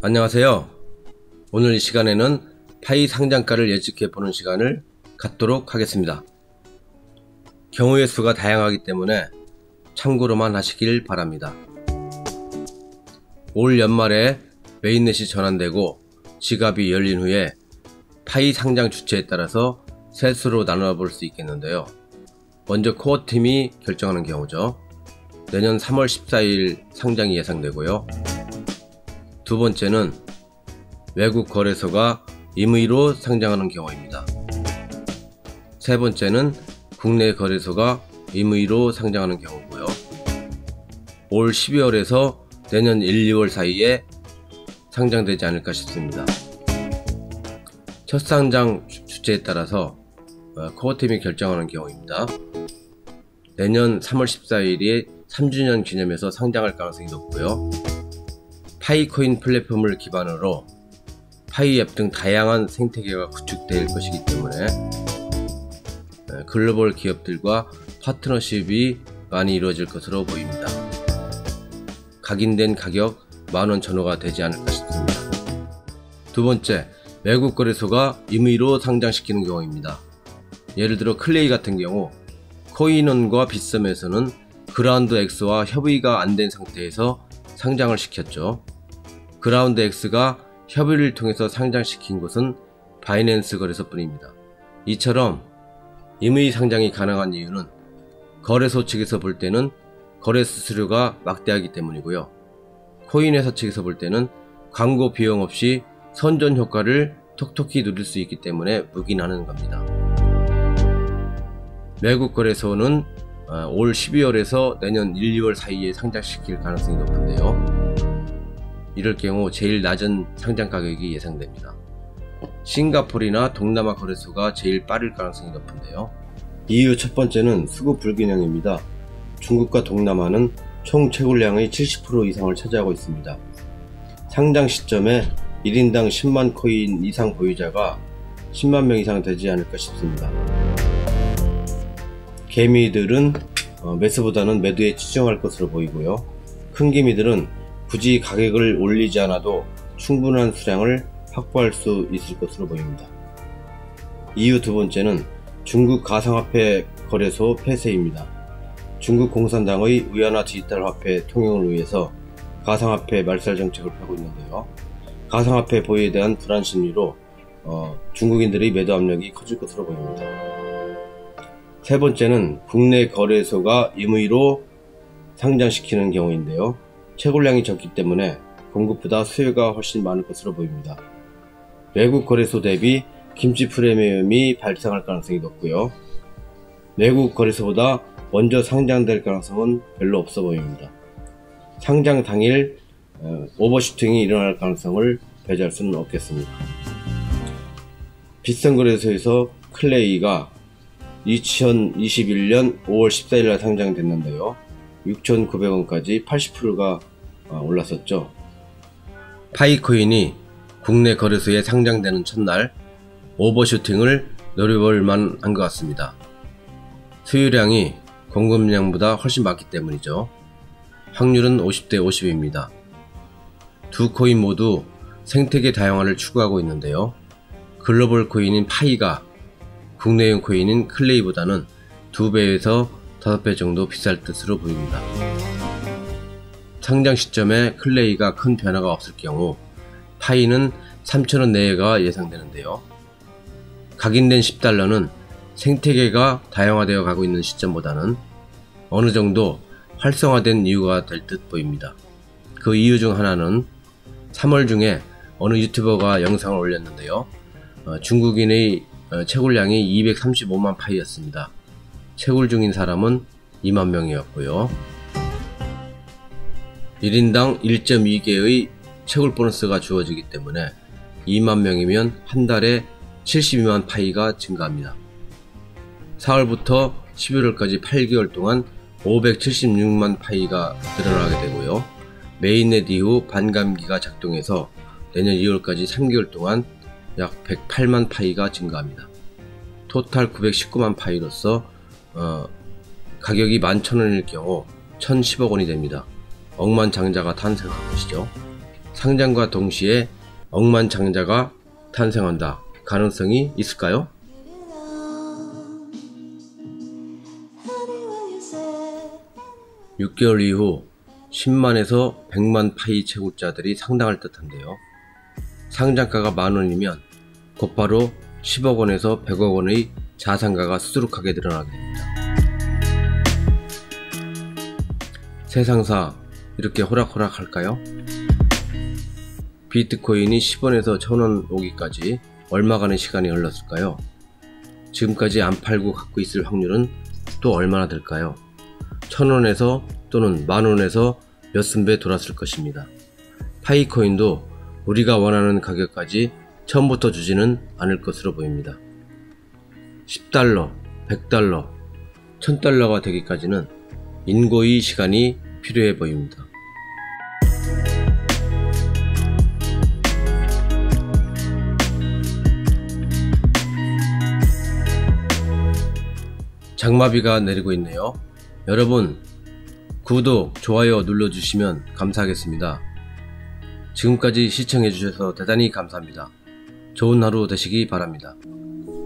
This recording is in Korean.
안녕하세요. 오늘 이 시간에는 파이 상장가를 예측해 보는 시간을 갖도록 하겠습니다. 경우의 수가 다양하기 때문에 참고로만 하시길 바랍니다. 올 연말에 메인넷이 전환되고 지갑이 열린 후에 파이 상장 주체에 따라서 세 수로 나눠 볼 수 있겠는데요. 먼저 코어팀이 결정하는 경우죠. 내년 3월 14일 상장이 예상되고요. 두 번째는 외국 거래소가 임의로 상장하는 경우입니다. 세 번째는 국내 거래소가 임의로 상장하는 경우고요. 올 12월에서 내년 1, 2월 사이에 상장되지 않을까 싶습니다. 첫 상장 주체에 따라서 코어팀이 결정하는 경우입니다. 내년 3월 14일이 3주년 기념해서 상장할 가능성이 높고요. 파이코인 플랫폼을 기반으로 파이앱 등 다양한 생태계가 구축될 것이기 때문에 글로벌 기업들과 파트너십이 많이 이루어질 것으로 보입니다. 각인된 가격 만원 전후가 되지 않을까 싶습니다. 두 번째, 외국 거래소가 임의로 상장시키는 경우입니다. 예를 들어 클레이 같은 경우 코인원과 빗썸에서는 그라운드 X와 협의가 안 된 상태에서 상장을 시켰죠. 그라운드 X가 협의를 통해서 상장시킨 곳은 바이낸스 거래소 뿐입니다. 이처럼 임의 상장이 가능한 이유는 거래소 측에서 볼 때는 거래 수수료가 막대하기 때문이고요. 코인 회사 측에서 볼 때는 광고 비용 없이 선전 효과를 톡톡히 누릴 수 있기 때문에 묵인하는 겁니다. 외국 거래소는 올 12월에서 내년 1, 2월 사이에 상장시킬 가능성이 높은데요. 이럴 경우 제일 낮은 상장 가격이 예상됩니다. 싱가포르나 동남아 거래소가 제일 빠를 가능성이 높은데요. 이유 첫 번째는 수급 불균형입니다. 중국과 동남아는 총 채굴량의 70% 이상을 차지하고 있습니다. 상장 시점에 1인당 10만 코인 이상 보유자가 10만 명 이상 되지 않을까 싶습니다. 개미들은 매수보다는 매도에 치중할 것으로 보이고요. 큰 개미들은 굳이 가격을 올리지 않아도 충분한 수량을 확보할 수 있을 것으로 보입니다. 이유 두 번째는 중국 가상화폐 거래소 폐쇄입니다. 중국 공산당의 위안화 디지털 화폐 통용을 위해서 가상화폐 말살 정책을 펴고 있는데요. 가상화폐 보유에 대한 불안 심리로 중국인들의 매도 압력이 커질 것으로 보입니다. 세 번째는 국내 거래소가 임의로 상장시키는 경우인데요. 채굴량이 적기 때문에 공급보다 수요가 훨씬 많을 것으로 보입니다. 외국 거래소 대비 김치 프리미엄이 발생할 가능성이 높고요. 외국 거래소보다 먼저 상장될 가능성은 별로 없어 보입니다. 상장 당일 오버슈팅이 일어날 가능성을 배제할 수는 없겠습니다. 빗썸 거래소에서 클레이가 2021년 5월 14일날 상장됐는데요. 6,900원까지 80%가 올랐었죠. 파이코인이 국내 거래소에 상장되는 첫날 오버슈팅을 노려볼 만한 것 같습니다. 수요량이 공급량보다 훨씬 많기 때문이죠. 확률은 50대 50입니다. 두 코인 모두 생태계 다양화를 추구하고 있는데요. 글로벌 코인인 파이가 국내용 코인인 클레이보다는 2배에서 5배 정도 비쌀 뜻으로 보입니다. 상장 시점에 클레이가 큰 변화가 없을 경우 파이는 3,000원 내외가 예상되는데요. 각인된 10달러는 생태계가 다양화되어 가고 있는 시점보다는 어느 정도 활성화된 이유가 될 듯 보입니다. 그 이유 중 하나는 3월 중에 어느 유튜버가 영상을 올렸는데요. 중국인의 채굴량이 235만 파이였습니다. 채굴 중인 사람은 2만 명이었고요. 1인당 1.2개의 채굴 보너스가 주어지기 때문에 2만 명이면 한 달에 72만 파이가 증가합니다. 4월부터 11월까지 8개월 동안 576만 파이가 늘어나게 되고요. 메인넷 이후 반감기가 작동해서 내년 2월까지 3개월 동안 약 108만 파이가 증가합니다. 토탈 919만 파이로서 가격이 11,000원일 경우 1,010억 원이 됩니다. 억만장자가 탄생한 것이죠. 상장과 동시에 억만장자가 탄생한다. 가능성이 있을까요? 6개월 이후 10만에서 100만 파이 채굴자들이 상당할 듯한데요. 상장가가 만원이면 곧바로 10억원에서 100억원의 자산가가 수두룩하게 늘어나게 됩니다. 세상사 이렇게 호락호락 할까요? 비트코인이 10원에서 1000원 오기까지 얼마간의 시간이 흘렀을까요? 지금까지 안 팔고 갖고 있을 확률은 또 얼마나 될까요? 1000원에서 또는 만원에서 몇십 배 돌았을 것입니다. 파이코인도 우리가 원하는 가격까지 처음부터 주지는 않을 것으로 보입니다. 10달러, 100달러, 1000달러가 되기까지는 인고의 시간이 필요해 보입니다. 장마비가 내리고 있네요. 여러분 구독, 좋아요 눌러주시면 감사하겠습니다. 지금까지 시청해주셔서 대단히 감사합니다. 좋은 하루 되시기 바랍니다.